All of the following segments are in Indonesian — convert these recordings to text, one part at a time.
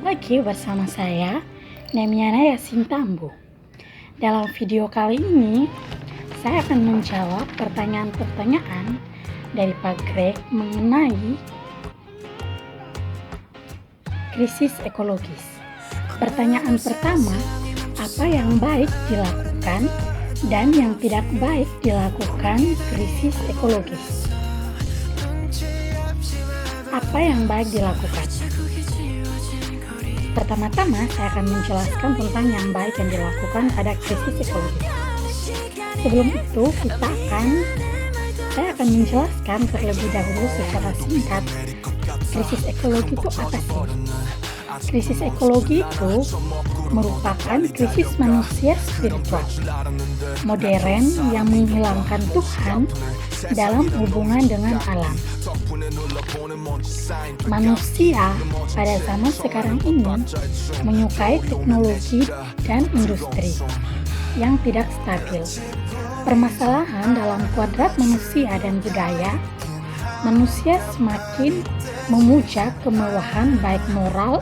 Lagi bersama saya, Nemiana Yasin Tambu. Dalam video kali ini, saya akan menjawab pertanyaan-pertanyaan dari Pak Greg mengenai krisis ekologis. Pertanyaan pertama, apa yang baik dilakukan dan yang tidak baik dilakukan krisis ekologis? Apa yang baik dilakukan? Pertama-tama, saya akan menjelaskan tentang yang baik yang dilakukan pada krisis ekologis. Sebelum itu, saya akan menjelaskan terlebih dahulu secara singkat krisis ekologi itu apa sih? Krisis ekologi itu merupakan krisis manusia spiritual modern yang menghilangkan Tuhan dalam hubungan dengan alam. Manusia pada zaman sekarang ini menyukai teknologi dan industri yang tidak stabil. Permasalahan dalam kuadrat manusia dan budaya, manusia semakin memuja kemewahan baik moral,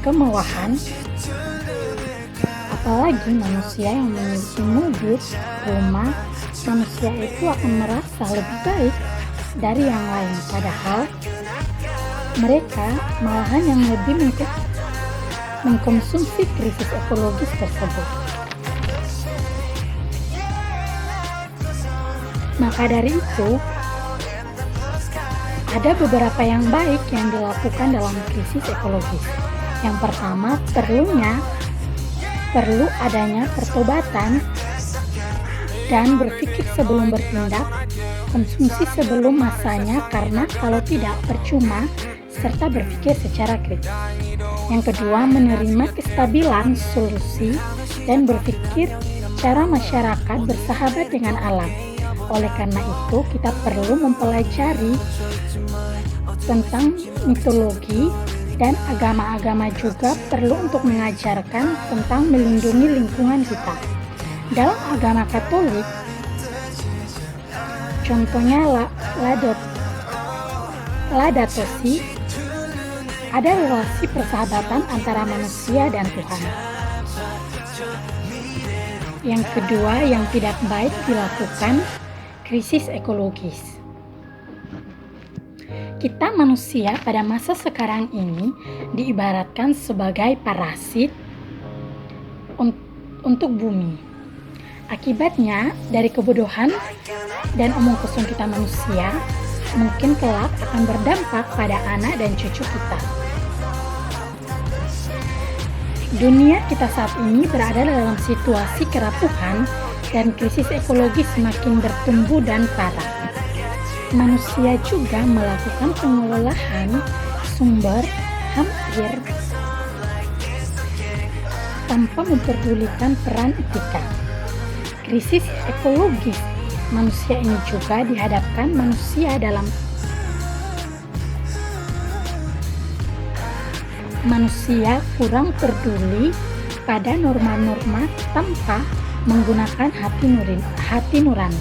kemewahan, apalagi manusia yang memiliki mobil, rumah, manusia itu akan merasa lebih baik dari yang lain, padahal mereka malahan yang lebih mengkonsumsi krisis ekologis tersebut. Maka dari itu, ada beberapa yang baik yang dilakukan dalam krisis ekologis. Yang pertama, perlu adanya pertobatan dan berpikir sebelum bertindak, konsumsi sebelum masanya karena kalau tidak percuma, serta berpikir secara kritis. Yang kedua, menerima kestabilan solusi dan berpikir cara masyarakat bersahabat dengan alam. Oleh karena itu, kita perlu mempelajari tentang mitologi dan agama-agama juga perlu untuk mengajarkan tentang melindungi lingkungan kita. Dalam agama Katolik, contohnya Laudato Si, ada relasi persahabatan antara manusia dan Tuhan. Yang kedua, yang tidak baik dilakukan krisis ekologis. Kita manusia pada masa sekarang ini diibaratkan sebagai parasit untuk bumi. Akibatnya, dari kebodohan dan omong kosong kita manusia, mungkin kelak akan berdampak pada anak dan cucu kita. Dunia kita saat ini berada dalam situasi kerapuhan dan krisis ekologi semakin bertumbuh dan parah. Manusia juga melakukan pengelolaan sumber hampir tanpa memperdulikan peran etika. Krisis ekologis manusia ini juga dihadapkan manusia kurang peduli pada norma-norma tanpa menggunakan hati nurani.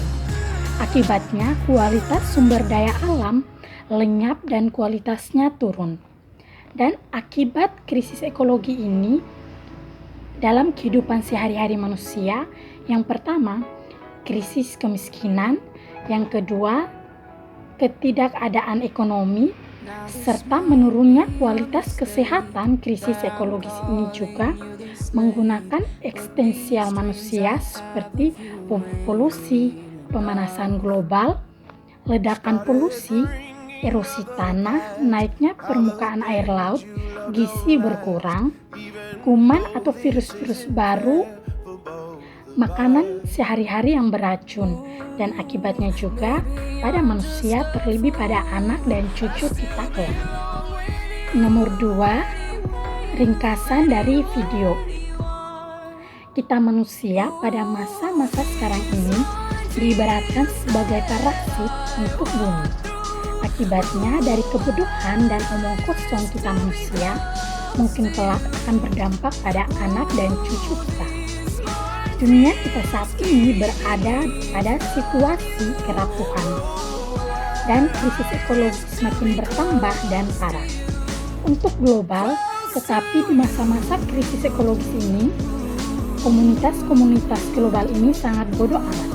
Akibatnya, kualitas sumber daya alam lenyap dan kualitasnya turun. Dan akibat krisis ekologi ini dalam kehidupan sehari-hari manusia, yang pertama, krisis kemiskinan, yang kedua, ketidakadaan ekonomi, serta menurunnya kualitas kesehatan. Krisis ekologis ini juga menggunakan eksistensial manusia seperti polusi, pemanasan global, ledakan polusi, erosi tanah, naiknya permukaan air laut, gizi berkurang, kuman atau virus-virus baru, makanan sehari-hari yang beracun, dan akibatnya juga pada manusia, terlebih pada anak dan cucu kita kelak. Nomor 2, ringkasan dari video. Kita manusia pada masa-masa sekarang ini diibaratkan sebagai parasit untuk bumi. Akibatnya, dari kebodohan dan omong kosong kita manusia, mungkin kelak akan berdampak pada anak dan cucu kita. Dunia kita saat ini berada pada situasi kerapuhan. dan krisis ekologi semakin bertambah dan parah. Untuk global, tetapi di masa-masa krisis ekologis ini, komunitas-komunitas global ini sangat bodoh amat.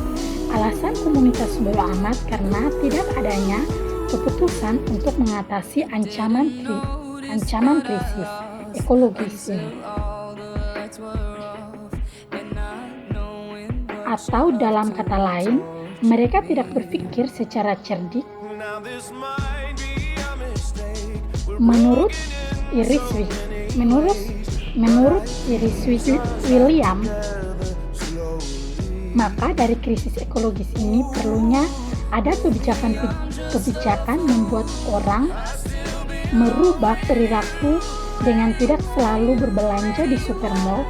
Alasan komunitas bodoh amat karena tidak adanya keputusan untuk mengatasi ancaman krisis ekologis ini. Atau dalam kata lain, mereka tidak berpikir secara cerdik. Menurut Iris William, maka dari krisis ekologis ini perlunya ada kebijakan membuat orang merubah perilaku dengan tidak selalu berbelanja di supermall,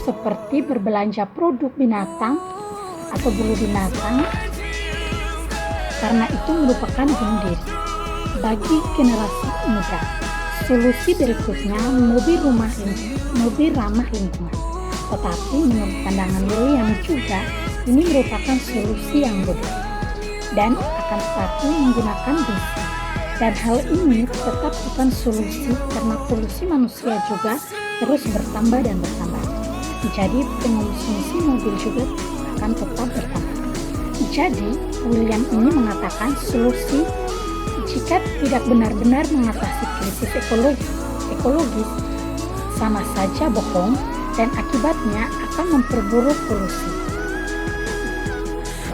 seperti berbelanja produk binatang atau bulu binatang, karena itu merupakan bunuh diri. Bagi generasi muda, solusi berikutnya mobil ramah lingkungan. Tetapi menurut pandangan William juga, ini merupakan solusi yang bodoh dan akan tetapi menggunakan besi. Dan hal ini tetap bukan solusi karena polusi manusia juga terus bertambah dan bertambah. Jadi pengonsumsi mobil juga akan tetap bertambah. Jadi William ini mengatakan solusi jika tidak benar-benar mengatasi krisis ekologis sama saja bohong dan akibatnya akan memperburuk polusi.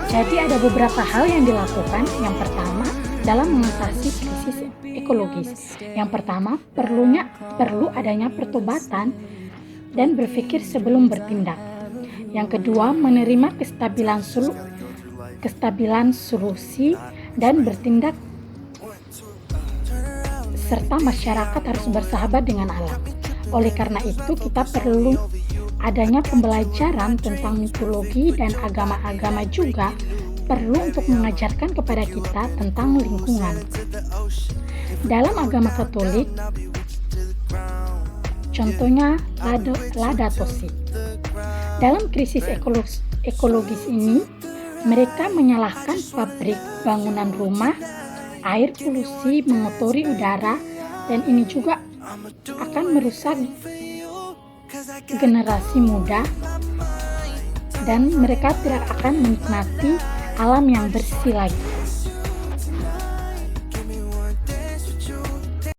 Jadi ada beberapa hal yang dilakukan. Yang pertama, dalam mengatasi krisis ekologis. Yang pertama, perlu adanya pertobatan dan berpikir sebelum bertindak. Yang kedua, menerima kestabilan solusi dan bertindak, serta masyarakat harus bersahabat dengan alam. Oleh karena itu, kita perlu adanya pembelajaran tentang mitologi dan agama-agama juga perlu untuk mengajarkan kepada kita tentang lingkungan. Dalam agama Katolik, contohnya Laudato Si. Dalam krisis ekologis ini, mereka menyalahkan pabrik, bangunan rumah, air polusi, mengotori udara, dan ini juga akan merusak generasi muda dan mereka tidak akan menikmati alam yang bersih lagi.